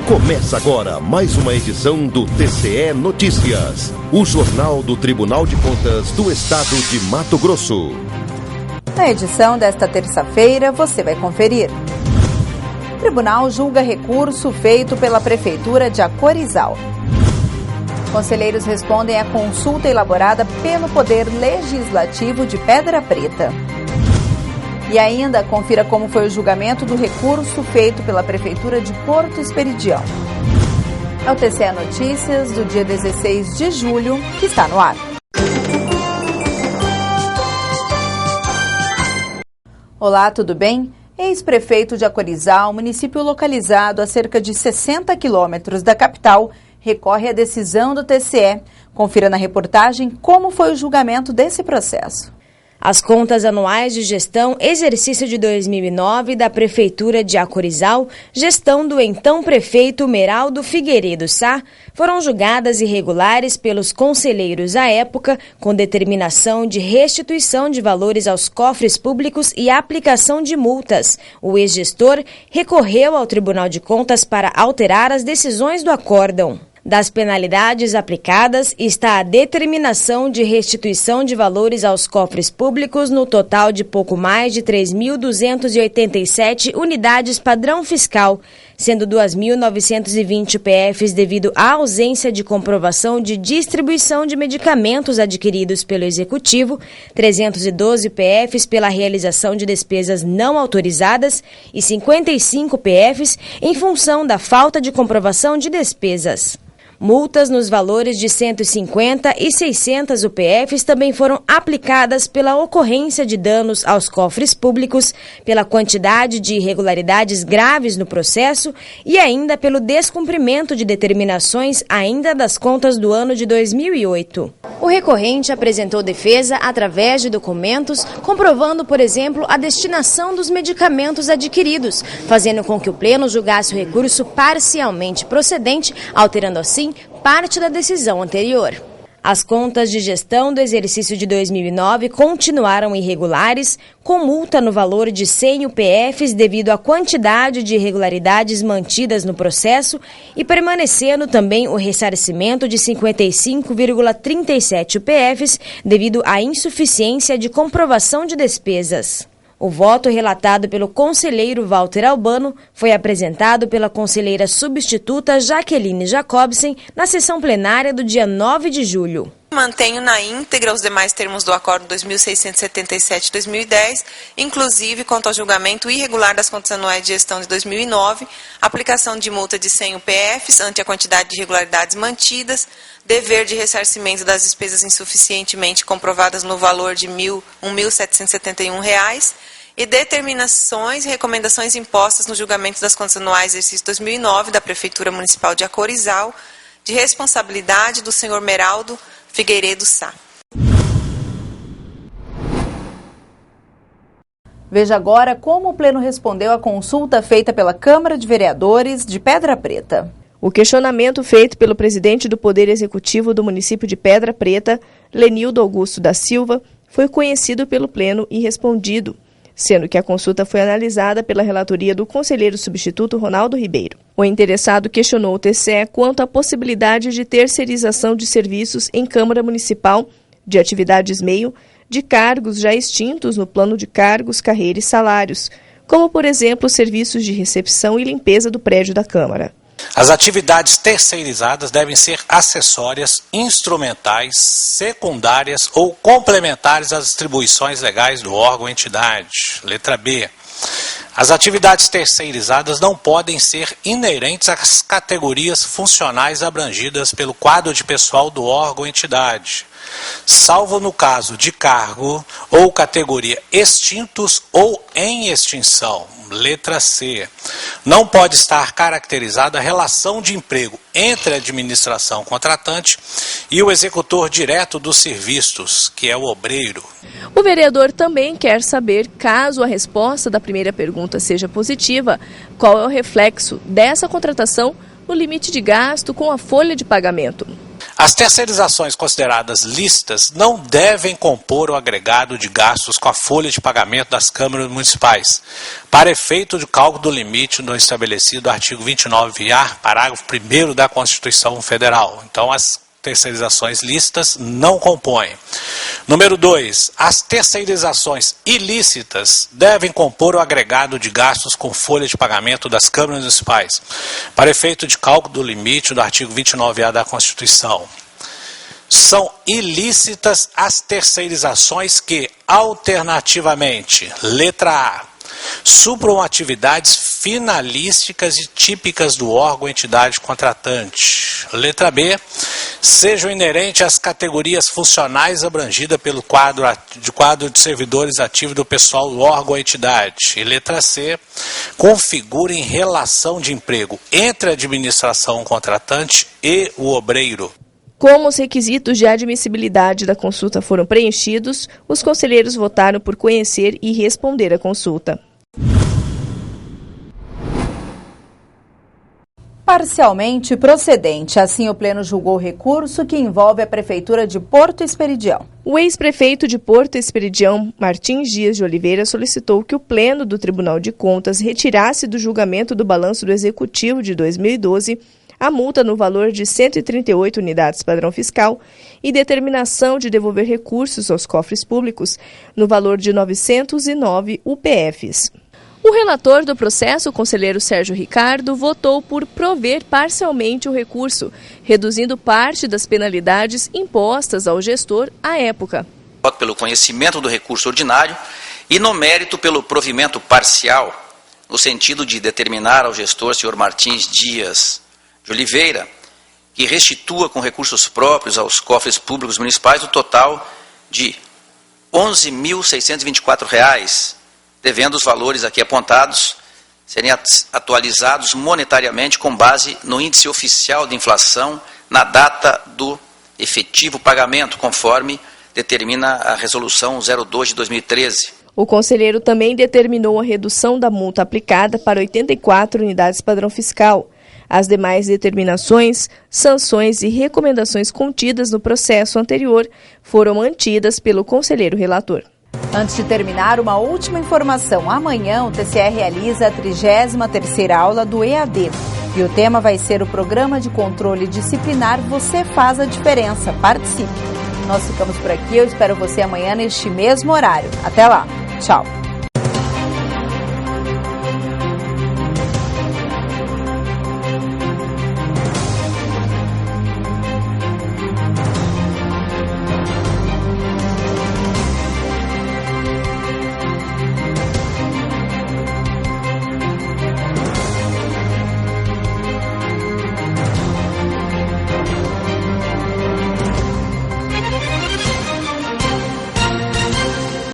Começa agora mais uma edição do TCE Notícias, o jornal do Tribunal de Contas do Estado de Mato Grosso. Na edição desta terça-feira, você vai conferir. O tribunal julga recurso feito pela Prefeitura de Acorizal. Conselheiros respondem à consulta elaborada pelo Poder Legislativo de Pedra Preta. E ainda confira como foi o julgamento do recurso feito pela Prefeitura de Porto Esperidião. É o TCE Notícias do dia 16 de julho que está no ar. Olá, tudo bem? Ex-prefeito de Acorizal, município localizado a cerca de 60 quilômetros da capital, recorre à decisão do TCE. Confira na reportagem como foi o julgamento desse processo. As contas anuais de gestão exercício de 2009 da Prefeitura de Acorizal, gestão do então prefeito Meraldo Figueiredo Sá, foram julgadas irregulares pelos conselheiros à época, com determinação de restituição de valores aos cofres públicos e aplicação de multas. O ex-gestor recorreu ao Tribunal de Contas para alterar as decisões do acórdão. Das penalidades aplicadas está a determinação de restituição de valores aos cofres públicos no total de pouco mais de 3.287 unidades padrão fiscal, sendo 2.920 UPFs devido à ausência de comprovação de distribuição de medicamentos adquiridos pelo Executivo, 312 UPFs pela realização de despesas não autorizadas e 55 UPFs em função da falta de comprovação de despesas. Multas nos valores de 150 e 600 UPFs também foram aplicadas pela ocorrência de danos aos cofres públicos, pela quantidade de irregularidades graves no processo e ainda pelo descumprimento de determinações ainda das contas do ano de 2008. O recorrente apresentou defesa através de documentos comprovando, por exemplo, a destinação dos medicamentos adquiridos, fazendo com que o Pleno julgasse o recurso parcialmente procedente, alterando assim parte da decisão anterior. As contas de gestão do exercício de 2009 continuaram irregulares, com multa no valor de 100 UPFs devido à quantidade de irregularidades mantidas no processo e permanecendo também o ressarcimento de 55,37 UPFs devido à insuficiência de comprovação de despesas. O voto relatado pelo conselheiro Walter Albano foi apresentado pela conselheira substituta Jaqueline Jacobsen na sessão plenária do dia 9 de julho. Mantenho na íntegra os demais termos do Acordo 2677-2010, inclusive quanto ao julgamento irregular das contas anuais de gestão de 2009, aplicação de multa de 100 UPFs ante a quantidade de irregularidades mantidas, dever de ressarcimento das despesas insuficientemente comprovadas no valor de R$ 1.771 e determinações e recomendações impostas no julgamento das contas anuais de exercício 2009 da Prefeitura Municipal de Acorizal, de responsabilidade do senhor Meraldo Figueiredo Sá. Veja agora como o Pleno respondeu à consulta feita pela Câmara de Vereadores de Pedra Preta. O questionamento feito pelo presidente do Poder Executivo do município de Pedra Preta, Lenildo Augusto da Silva, foi conhecido pelo Pleno e respondido, sendo que a consulta foi analisada pela relatoria do conselheiro substituto Ronaldo Ribeiro. O interessado questionou o TCE quanto à possibilidade de terceirização de serviços em Câmara Municipal, de atividades meio, de cargos já extintos no plano de cargos, carreira e salários, como, por exemplo, serviços de recepção e limpeza do prédio da Câmara. As atividades terceirizadas devem ser acessórias, instrumentais, secundárias ou complementares às atribuições legais do órgão ou entidade. Letra B. As atividades terceirizadas não podem ser inerentes às categorias funcionais abrangidas pelo quadro de pessoal do órgão ou entidade, salvo no caso de cargo ou categoria extintos ou em extinção. Letra C. Não pode estar caracterizada a relação de emprego entre a administração contratante e o executor direto dos serviços, que é o obreiro. O vereador também quer saber, caso a resposta da primeira pergunta seja positiva, qual é o reflexo dessa contratação no limite de gasto com a folha de pagamento. As terceirizações consideradas lícitas não devem compor o agregado de gastos com a folha de pagamento das câmaras municipais, para efeito de cálculo do limite no estabelecido no artigo 29A, parágrafo 1º da Constituição Federal. Então, as terceirizações lícitas não compõem. Número 2. As terceirizações ilícitas devem compor o agregado de gastos com folha de pagamento das câmaras municipais, para efeito de cálculo do limite do artigo 29A da Constituição. São ilícitas as terceirizações que, alternativamente, letra A, supram atividades finalísticas e típicas do órgão ou entidade contratante. Letra B, sejam inerentes às categorias funcionais abrangidas pelo quadro de servidores ativos do pessoal do órgão ou entidade. E letra C, configurem relação de emprego entre a administração contratante e o obreiro. Como os requisitos de admissibilidade da consulta foram preenchidos, os conselheiros votaram por conhecer e responder à consulta. Parcialmente procedente, assim o Pleno julgou o recurso que envolve a Prefeitura de Porto Esperidião. O ex-prefeito de Porto Esperidião, Martins Dias de Oliveira, solicitou que o Pleno do Tribunal de Contas retirasse do julgamento do balanço do Executivo de 2012 a multa no valor de 138 unidades padrão fiscal e determinação de devolver recursos aos cofres públicos no valor de 909 UPFs. O relator do processo, o conselheiro Sérgio Ricardo, votou por prover parcialmente o recurso, reduzindo parte das penalidades impostas ao gestor à época. Voto pelo conhecimento do recurso ordinário e no mérito pelo provimento parcial, no sentido de determinar ao gestor, senhor Martins Dias de Oliveira, que restitua com recursos próprios aos cofres públicos municipais o total de R$ 11.624, devendo os valores aqui apontados serem atualizados monetariamente com base no índice oficial de inflação na data do efetivo pagamento, conforme determina a Resolução 02 de 2013. O conselheiro também determinou a redução da multa aplicada para 84 unidades padrão fiscal. As demais determinações, sanções e recomendações contidas no processo anterior foram mantidas pelo conselheiro relator. Antes de terminar, uma última informação. Amanhã o TCE realiza a 33ª aula do EAD. E o tema vai ser o Programa de Controle Disciplinar Você Faz a Diferença. Participe! Nós ficamos por aqui. Eu espero você amanhã neste mesmo horário. Até lá. Tchau.